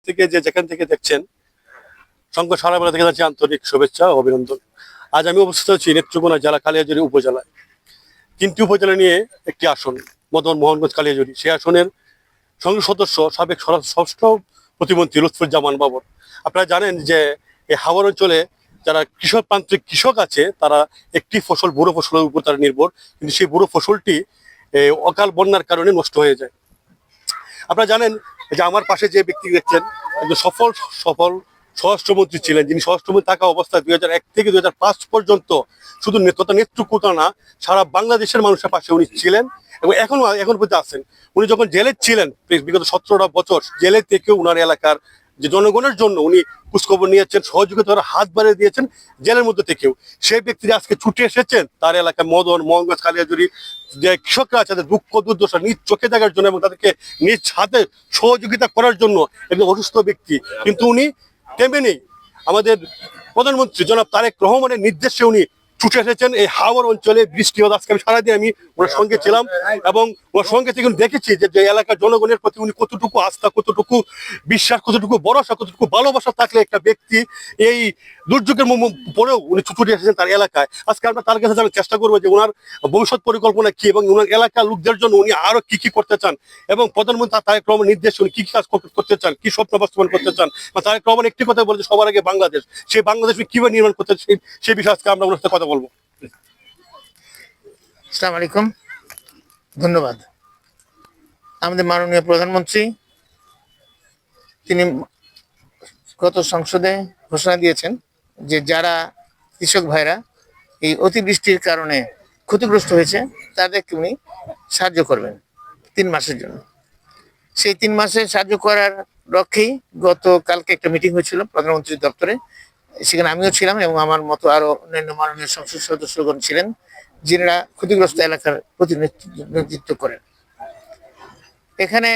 থেকে যে যেখান থেকে দেখছেন সংখ্যা সারা বেলা থেকে যাচ্ছে আন্তরিক শুভেচ্ছা ও অভিনন্দন। আজ আমি অবস্থিত আছি নেত্রকোনা জেলা কালিয়াজুড়ি উপজেলায়। 3টি উপজেলা নিয়ে একটি আসন, মদন মোহনগঞ্জ কালিয়াজুড়ি। সেই আসনের সংসদ সদস্য সাবেক ষষ্ঠ প্রতিমন্ত্রী লুৎফুজ্জামান বাবর। আপনারা জানেন যে এই হাওর অঞ্চলে যারা কৃষক প্রান্তিক কৃষক আছে তারা একটি ফসল, বুড়ো ফসলের উপর তারা নির্ভর, কিন্তু সেই বুড়ো ফসলটি অকাল বন্যার কারণে নষ্ট হয়ে যায়। আপনারা জানেন যে আমার পাশে যে ব্যক্তি দেখছেন একজন সফল সফল স্বরাষ্ট্রমন্ত্রী ছিলেন, যিনি স্বরাষ্ট্রমন্ত্রী থাকা অবস্থায় 2001 থেকে 2005 পর্যন্ত শুধু নেতৃত্ব না, সারা বাংলাদেশের মানুষের পাশে উনি ছিলেন এবং এখন পর্যন্ত আছেন। উনি যখন জেলে ছিলেন বিগত 17টা বছর, জেলে থেকেও উনার এলাকার যে জনগণের জন্য উনি খোঁজখবর নিয়েছেন, সহযোগিতার হাত বাড়িয়ে দিয়েছেন জেলের মধ্যে থেকেও। সেই ব্যক্তি যে আজকে ছুটে এসেছেন তার এলাকায় মদন মোহনগঞ্জ কালিয়াজুড়ি যে কৃষকরা আছে তাদের দুঃখ দুর্দশা নিজ চোখে দেখার জন্য এবং তাদেরকে নিজ হাতে সহযোগিতা করার জন্য একজন অসুস্থ ব্যক্তি, কিন্তু উনি থেমে নেই। আমাদের প্রধানমন্ত্রী জনাব তারেক রহমানের নির্দেশে উনি ছুটে এসেছেন এই হাওর অঞ্চলে। বৃষ্টি হতো, আজকে আমি সারাদিন আমি ওনার সঙ্গে ছিলাম এবং ওনার সঙ্গে থেকে দেখেছি যে এলাকার জনগণের প্রতি উনি কতটুকু আস্থা, কতটুকু বিশ্বাস, কতটুকু ভরসা, কতটুকু ভালোবাসা থাকলে একটা ব্যক্তি এই দুর্যোগের পরেও উনি ছুটে এসেছেন তার এলাকায়। আজকে আমরা তার কাছে জানার চেষ্টা করবো যে ওনার ভবিষ্যৎ পরিকল্পনা কি এবং ওনার এলাকার লোকদের জন্য উনি আরো কি করতে চান এবং প্রধানমন্ত্রী তারেক রহমানের নির্দেশ উনি কি কাজ করতে চান, কি স্বপ্ন বাস্তবায়ন করতে চান। বা তারেক রহমান একটি কথা বলেছে, সবার আগে বাংলাদেশ, সেই বাংলাদেশ কিভাবে নির্মাণ করতে সেই বিষয়ে আজকে আমরা ওনার সাথে কথা বলবো। আসসালামু আলাইকুম, ধন্যবাদ। আমাদের মাননীয় প্রধানমন্ত্রী তিনি গত সংসদে ঘোষণা দিয়েছেন যে যারা কৃষক ভাইরা এই অতিবৃষ্টির কারণে ক্ষতিগ্রস্ত হয়েছে তাদেরকে উনি সাহায্য করবেন 3 মাসের জন্য। সেই 3 মাসে সাহায্য করার লক্ষ্যেই গতকালকে একটা মিটিং হয়েছিল প্রধানমন্ত্রীর দপ্তরে। সেখানে আমিও ছিলাম এবং আমার মতো আরো অন্যান্য মাননীয় সংসদ সদস্যগণ ছিলেন, যিনারা ক্ষতিগ্রস্ত এলাকার প্রতিনিধিত্ব করেন। এখানে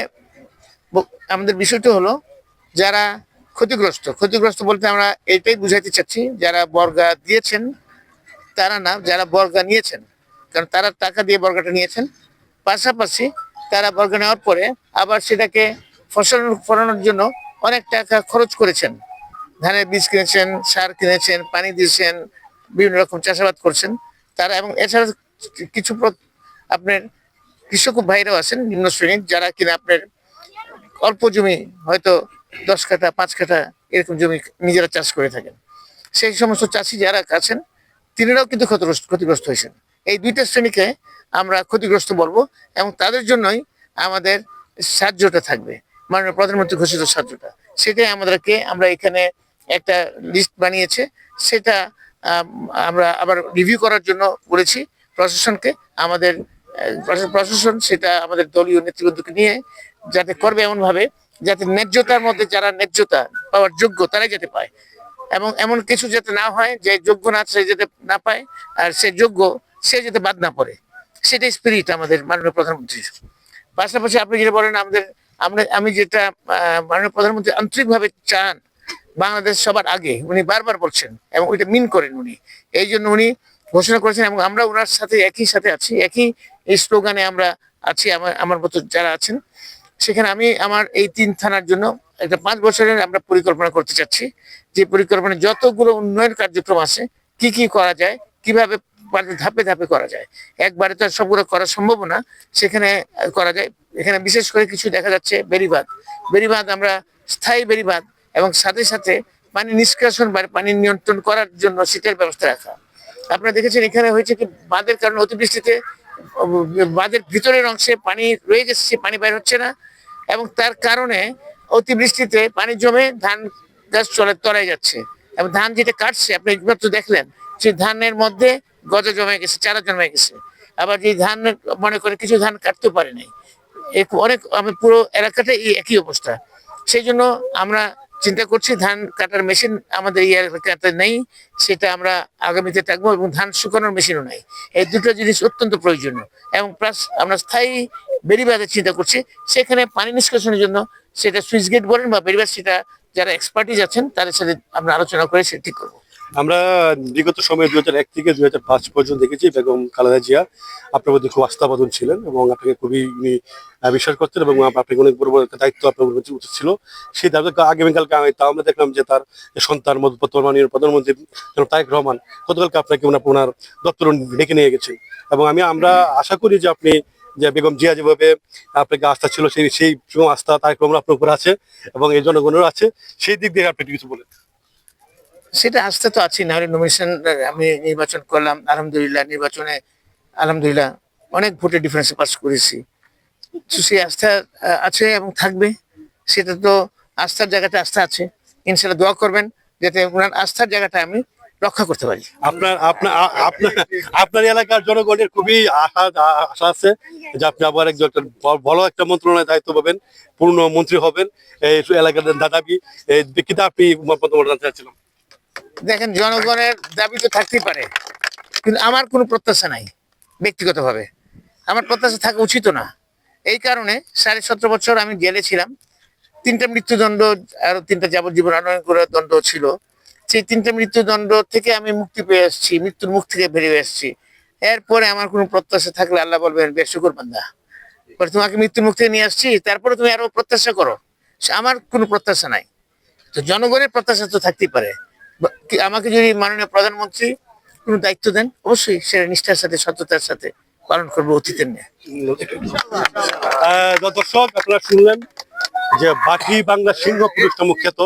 আমাদের বিষয়টা হলো যারা ক্ষতিগ্রস্ত বলতে আমরা এটাই বুঝাইতে চাচ্ছি, যারা বর্গা দিয়েছেন তারা না, যারা বর্গা নিয়েছেন, কারণ তারা টাকা দিয়ে বর্গাটা নিয়েছেন, পাশাপাশি তারা বর্গা নেওয়ার পরে আবার সেটাকে ফসল ফলানোর জন্য অনেক টাকা খরচ করেছেন। ধানের বীজ কিনেছেন, সার কিনেছেন, পানি দিয়েছেন, বিভিন্ন রকম চাষাবাদ করছেন তারা। এবং এছাড়া কিছু আপনার কৃষক ভাইরাও আছেন নিম্ন শ্রেণীর, যারা কিনা আপনার অল্প জমি, হয়তো 10 কাঠা 5 কাঠা এরকম জমি নিজেরা চাষ করে থাকেন। সেই সমস্ত চাষি যারা আছেন তিনারাও কিন্তু ক্ষতিগ্রস্ত হয়েছেন। এই 2টা শ্রেণীকে আমরা ক্ষতিগ্রস্ত বলবো এবং তাদের জন্যই আমাদের সাহায্যটা থাকবে, মাননীয় প্রধানমন্ত্রী ঘোষিত সাহায্যটা। সেটাই আমরা এখানে একটা লিস্ট বানিয়েছে, সেটা আমরা আবার রিভিউ করার জন্য বলেছি প্রশাসনকে। আমাদের প্রশাসন সেটা আমাদের দলীয় নেতৃবৃন্দকে নিয়ে যাতে করবে এমন ভাবে যাতে ন্যায্যতার মধ্যে যারা ন্যায্যতা পাওয়ার যোগ্য তারাই যাতে পায়, এবং এমন কিছু যাতে না হয় যে যোগ্য না সে যাতে না পায় আর সে যোগ্য সে যাতে বাদ না পড়ে। সেটাই স্পিরিট আমাদের মাননীয় প্রধানমন্ত্রীর। পাশাপাশি আপনি যেটা বলেন আমি যেটা মাননীয় প্রধানমন্ত্রী আন্তরিকভাবে চান বাংলাদেশ সবার আগে, উনি বারবার বলছেন এবং ওইটা মিন করেন উনি। এই জন্য উনি ঘোষণা করেছেন এবং আমরা ওনার সাথে একই সাথে আছি, একই এই স্লোগানে আমরা আছি। আমার মতো যারা আছেন সেখানে আমি আমার এই 3 থানার জন্য একটা 5 বছরের আমরা পরিকল্পনা করতে চাচ্ছি, যে পরিকল্পনা যতগুলো উন্নয়ন কার্যক্রম আছে কি কি করা যায়, কিভাবে ধাপে ধাপে করা যায়, একবারে তো সবগুলো করা সম্ভব না, সেখানে করা যায়। এখানে বিশেষ করে কিছু দেখা যাচ্ছে বেড়িবাঁধ আমরা স্থায়ী বেড়িবাঁধ এবং সাথে সাথে পানি নিষ্কাশন বা পানি নিয়ন্ত্রণ করার জন্য শীতের ব্যবস্থা রাখা। আপনারা দেখেছেন এখানে হয়েছে কি বাঁধের কারণে অতিবৃষ্টিতে বাঁধের ভিতরের অংশে পানি রয়ে গেছে, পানি বাইর হচ্ছে না, এবং তার কারণে অতিবৃষ্টিতে পানি জমে ধান গাছ তলায় যাচ্ছে এবং ধান যেটা কাটছে আপনি একমাত্র দেখলেন সেই ধানের মধ্যে গজা জমে গেছে, চারা জমে গেছে। আবার যে ধান মনে করে কিছু ধান কাটতে পারে নাই, অনেক আমি পুরো এলাকাটাই একই অবস্থা। সেই জন্য আমরা চিন্তা করছি ধান কাটার মেশিন আমাদের এই এলাকাতে নেই, সেটা আমরা আগামীতে থাকবো, এবং ধান শুকানোর মেশিনও নাই। এই 2টো জিনিস অত্যন্ত প্রয়োজনীয়। এবং প্লাস আমরা স্থায়ী বেড়িবাঁধের চিন্তা করছি, সেখানে পানি নিষ্কাশনের জন্য সেটা সুইচ গেট বলেন বা বেড়িবাঁধ, সেটা যারা এক্সপার্টিস আছেন তাদের সাথে আমরা আলোচনা করে সেটা ঠিক করবো। আমরা বিগত সময়ে 2001 থেকে 2005 পর্যন্ত দেখেছি বেগম খালেদা জিয়া আপনার মধ্যে খুব আস্থাবাদন ছিলেন এবং আপনাকে খুবই উনি বিশ্বাস করতেন এবং আপনাকে অনেক বড় বড় একটা দায়িত্ব আপনার উপর উচিত ছিল। সেই দায়িত্ব আগামীকালকে আমরা দেখলাম যে তার যে সন্তান বর্তমানের প্রধানমন্ত্রী জনাব তারেক রহমান গতকালকে আপনাকে ওনার দপ্তর ডেকে নিয়ে গেছেন এবং আমরা আশা করি যে আপনি যে বেগম জিয়া যেভাবে আপনাকে আস্থা ছিল সেই আস্থা তারেক রহমান আপনার উপর আছে এবং এই জনগণের আছে, সেই দিক দিয়ে আপনি কিছু বলেন। সেটা আস্থা তো আছে, নাহলে নমিনেশন আমি নির্বাচন করলাম, আলহামদুলিল্লাহ নির্বাচনে আলহামদুলিল্লাহ অনেক ভোটের ডিফারেন্সে পাস করেছি। তো সেই আস্থা আছে এবং থাকবে। সেটা তো আস্থার জায়গাটা আস্থা আছে, ইনশাল্লাহ দোয়া করবেন যাতে ওনার আস্থার জায়গাটা আমি রক্ষা করতে পারি। আপনার আপনার আপনার আপনার এলাকার জনগণের খুবই আশা আছে যে আপনি আবার একটা ভালো একটা মন্ত্রণালয়ের দায়িত্ব পাবেন, পূর্ণ মন্ত্রী হবেন এই এলাকার দাদাবি কিন্তু আপনি মতামত জানতে চাচ্ছিলাম। দেখেন, জনগণের দাবি তো থাকতেই পারে, কিন্তু আমার কোনো প্রত্যাশা নাই। ব্যক্তিগতভাবে আমার প্রত্যাশা থাকা উচিত না। এই কারণে 17.5 বছর আমি জেলে ছিলাম। 3টা মৃত্যুদণ্ড আর 3টা যাবজ্জীবন করে দণ্ড ছিল। সেই 3টা মৃত্যুদণ্ড থেকে আমি মুক্তি পেয়ে এসেছি, মৃত্যুর মুখ থেকে বেরিয়ে এসেছি। এরপরে আমার কোনো প্রত্যাশা থাকলে আল্লাহ বলবেন বেশ শুকর বান্দা, তোমাকে মৃত্যুর মুখ থেকে নিয়ে আসছি, তারপরে তুমি আরো প্রত্যাশা করো। আমার কোনো প্রত্যাশা নাই। তো জনগণের প্রত্যাশা তো থাকতেই পারে। আমাকে যদি মাননীয় প্রধানমন্ত্রী কোনো দায়িত্ব দেন, অবশ্যই সেটা নিষ্ঠার সাথে সততার সাথে পালন করবো অতীতের নিয়ে। দর্শক, আপনারা শুনলেন যে বাকি বাংলা সিংহ পুরুষ মুখ্যত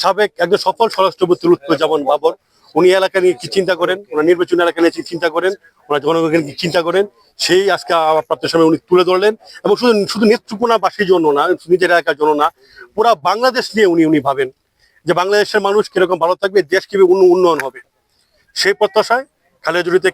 সাবেক একজন সফল স্বরাষ্ট্রমন্ত্রী লুৎফুজ্জামান বাবর, উনি এলাকা নিয়ে কি চিন্তা করেন, ওনার নির্বাচনী এলাকা নিয়ে কি চিন্তা করেন, ওনার জনগণকে কি চিন্তা করেন, সেই আজকে প্রাপ্তের সময় উনি তুলে ধরলেন। এবং শুধু নেত্রকোনাবাসীর জন্য না, নিজের এলাকার জন্য না, পুরা বাংলাদেশ নিয়ে উনি ভাবেন যে বাংলাদেশের মানুষ কিরকম ভালো থাকবে, দেশ কিভাবে উন্নয়ন হবে। সেই প্রত্যাশায় খালেদা থেকে